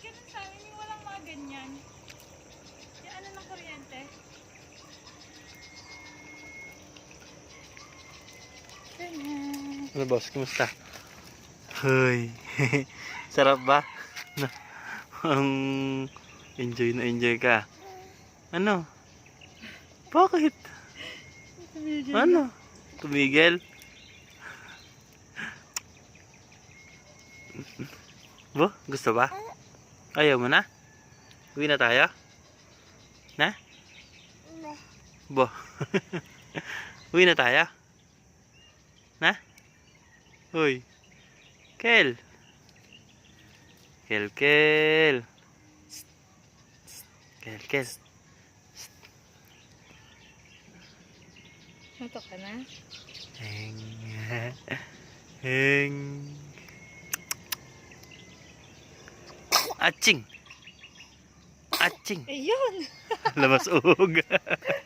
ganun sa amin yung walang mga ganyan. Yung ano ng kuryente. Ganyan. Ano boss, kumusta? Hoy, sarap ba? Ang enjoy na enjoy ka. Ano? Bakit? Ano? Tumigil? Bo, gusto ba? Ayaw mo na? Uwi na tayo? Na? Bo. Uwi na tayo? Na? Uy. Kel. Kel, Kel. Kel, Kel. Mato ka na? Heng. Heng. Aching. Aching. Ayun! Labas uhog.